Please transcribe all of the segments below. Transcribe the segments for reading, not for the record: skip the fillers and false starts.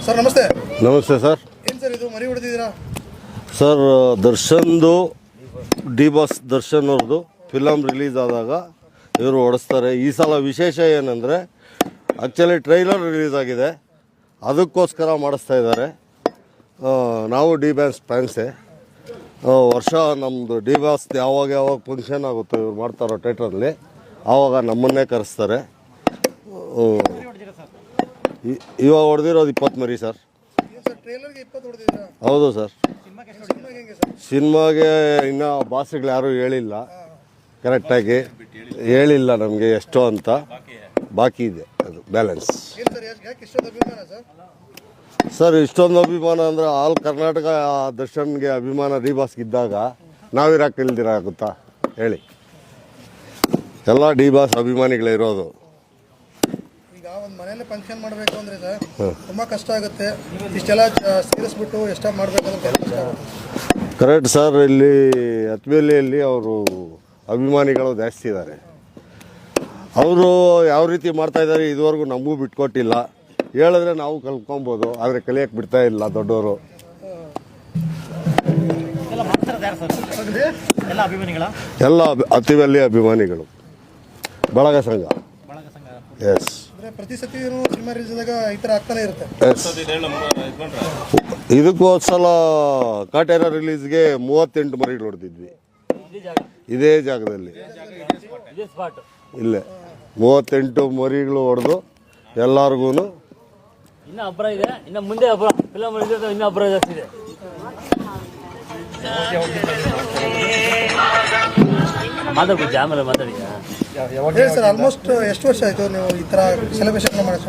Sir ನಮಸ್ತೆ. ನಮಸ್ತೆ sir. ಏನು ಸರ್ ಇದು ಮರಿ ಹೊಡೆದಿದ್ದೀರಾ? ಸರ್ ದರ್ಶನ್ದು ಡಿ ಬಾಸ್ ದರ್ಶನ್ ಅವ್ರದ್ದು ಫಿಲಮ್ ರಿಲೀಸ್ ಆದಾಗ ಇವರು ಓಡಿಸ್ತಾರೆ. ಈ ಸಲ ವಿಶೇಷ ಏನಂದರೆ ಆ್ಯಕ್ಚುಲಿ ಟ್ರೈಲರ್ ರಿಲೀಸ್ ಆಗಿದೆ, ಅದಕ್ಕೋಸ್ಕರ ಮಾಡಿಸ್ತಾ ಇದ್ದಾರೆ. ನಾವು ಡಿ ಬಾಸ್ ಫ್ಯಾನ್ಸೇ. ವರ್ಷ ನಮ್ಮದು ಡಿ ಬಾಸ್ ಯಾವಾಗ ಫಂಕ್ಷನ್ ಆಗುತ್ತೋ ಇವ್ರು ಮಾಡ್ತಾರೋ ಥಿಯೇಟ್ರಲ್ಲಿ, ಆವಾಗ ನಮ್ಮನ್ನೇ ಕರೆಸ್ತಾರೆ. ಇವಾಗ ಹೊಡೆದಿರೋದು 20 ಮರಿ ಸರ್. ಹೌದು ಸರ್. ಸಿನಿಮಾಗೆ ಇನ್ನೂ ಬಾಸ್ಗಳು ಯಾರೂ ಹೇಳಿಲ್ಲ, ಕರೆಕ್ಟಾಗಿ ಹೇಳಿಲ್ಲ ನಮಗೆ ಎಷ್ಟು ಅಂತ. ಬಾಕಿ ಇದೆ ಅದು ಬ್ಯಾಲೆನ್ಸ್. ಸರ್ ಇಷ್ಟೊಂದು ಅಭಿಮಾನ ಅಂದರೆ ಆಲ್ ಕರ್ನಾಟಕ ದರ್ಶನ್ಗೆ ಅಭಿಮಾನ ಡಿ ಬಾಸ್ಗೆ ಇದ್ದಾಗ ನಾವಿರಾಕೆ ಇಲ್ದಿರಾಗುತ್ತಾ ಹೇಳಿ? ಎಲ್ಲ ಡಿ ಬಾಸ್ ಅಭಿಮಾನಿಗಳೇ ಇರೋದು. ಈಗ ಒಂದು ಮನೆಯಲ್ಲಿ ಫಂಕ್ಷನ್ ಮಾಡಬೇಕು ಅಂದರೆ ಸರ್ ತುಂಬ ಕಷ್ಟ ಆಗುತ್ತೆ. ಇಷ್ಟೆಲ್ಲ ಸೇರಿಸ್ಬಿಟ್ಟು ಎಷ್ಟು ಮಾಡಬೇಕಂದ್ರೆ ಕರೆಕ್ಟ್ ಸರ್. ಇಲ್ಲಿ ಹತ್ಬೇಲಿಯಲ್ಲಿ ಅವರು ಅಭಿಮಾನಿಗಳು ಜಾಸ್ತಿ ಇದ್ದಾರೆ. ಅವರು ಯಾವ ರೀತಿ ಮಾಡ್ತಾಯಿದ್ದಾರೆ ಇದುವರೆಗೂ ನಮಗೂ ಬಿಟ್ಕೊಟ್ಟಿಲ್ಲ. ಹೇಳಿದ್ರೆ ನಾವು ಕಲ್ತ್ಕೊಬೋದು, ಆದರೆ ಕಲಿಯೋಕ್ಕೆ ಬಿಡ್ತಾ ಇಲ್ಲ ದೊಡ್ಡವರು. ಎಲ್ಲ ಹತ್ತಿವಲ್ಲಿ ಅಭಿಮಾನಿಗಳು, ಬಳಗ ಸಂಘ. ಎಸ್. ಪ್ರತಿ ಸತಿ ಸಿನಿಮಾ ರಿಲೀಸ್ ಆದಾಗ ಈ ಥರ ಆಗ್ತಾನೆ ಇರುತ್ತೆ. ಎಸ್. ಇದಕ್ಕೂ ಸಲ ಕಾಟೇರ ರಿಲೀಸ್ಗೆ 38 ಮರಿಗಳು ಹೊಡೆದಿದ್ವಿ ಇದೇ ಜಾಗದಲ್ಲಿ. ಇಲ್ಲೇ 38 ಮರಿಗಳು ಹೊಡೆದು ಎಲ್ಲರಿಗೂ ಇನ್ನೂ ಅಬ್ಬರ ಇದೆ. ಇನ್ನು ಮುಂದೆ ಅಬ್ಬರ ಫಿಲಮ್ ಇನ್ನೂ ಅಬ್ಬರ ಜಾಸ್ತಿ ಇದೆ. ಮಾತಾಡ್ಬೋದು, ಆಮೇಲೆ ಮಾತಾಡಿ ಸರ್. ಆಲ್ಮೋಸ್ಟ್ ಎಷ್ಟು ವರ್ಷ ಆಯಿತು ನೀವು ಈ ಥರ ಸೆಲೆಬ್ರೇಷನ್ ಮಾಡಿ?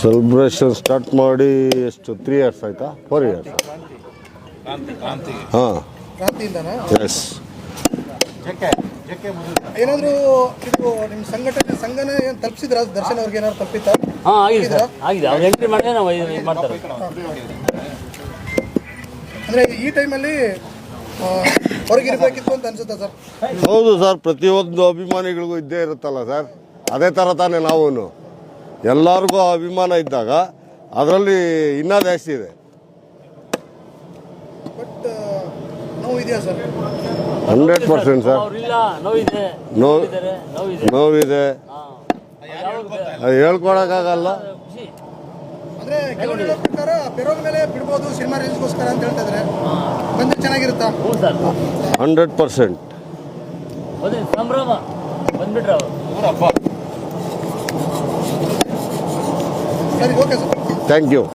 ಸೆಲೆಬ್ರೇಷನ್ ಸ್ಟಾರ್ಟ್ ಮಾಡಿ ಎಷ್ಟು 3 ಇಯರ್ಸ್ ಆಯಿತಾ? 4 ಇಯರ್ಸ್. ಹಾಂ, ಕ್ರಾಂತಿಯಿಂದನಾ? ಎಸ್. ಏನಾದರೂ ಇದು ನಿಮ್ಮ ಸಂಘನೇ ಏನು ತಲುಪಿಸಿದ್ರ ದರ್ಶನ್ ಅವ್ರಿಗೆ? ಏನಾದ್ರು ತಲುಪಿತ್ತಾ? ಹಾಂ, ಆಗಿದೆ ಸರ್, ಆಗಿದೆ. ಅವ್ರು ಎಂಟ್ರಿ ಮಾಡಿದ್ರೆ ನಾವು ಇದು ಮಾಡ್ತಾರೆ. ಅಂದರೆ ಈ ಟೈಮಲ್ಲಿ ಹೊರಗಿರ್ಬೇಕಿತ್ತು ಅಂತ ಅನ್ಸುತ್ತಾ ಸರ್? ಹೌದು ಸರ್. ಪ್ರತಿಯೊಂದು ಅಭಿಮಾನಿಗಳಿಗೂ ಇದ್ದೇ ಇರುತ್ತಲ್ಲ ಸರ್. ಅದೇ ಥರ ತಾನೇ ನಾವು ಎಲ್ಲರಿಗೂ ಅಭಿಮಾನ ಇದ್ದಾಗ ಅದರಲ್ಲಿ ಇನ್ನೂ ಜಾಸ್ತಿ ಇದೆ. ಬಟ್ ನೋವು ಇದೆಯಾ ಸರ್? 100% ಸರ್. ನೋವಿದೆ. ಅದು ಹೇಳ್ಕೊಳಕ್ಕಾಗಲ್ಲ. ಅಂದರೆ ಕೆಲವರು ಹೇಳೋ ಪ್ರಕಾರ ಪೆರೋಲ್ ಮೇಲೆ ಬಿಡ್ಬೋದು ಸಿನಿಮಾ ರಿಲೀಸ್ಗೋಸ್ಕರ ಅಂತ ಹೇಳ್ತಾ ಇದ್ದಾರೆ. ಬಂದರೆ ಚೆನ್ನಾಗಿರುತ್ತಾ? 100%. ಸಂಭ್ರಮ ಬಂದ್ಬಿಟ್ರೆ ಅವರು. ಸರಿ, ಓಕೆ ಸರ್. Thank you.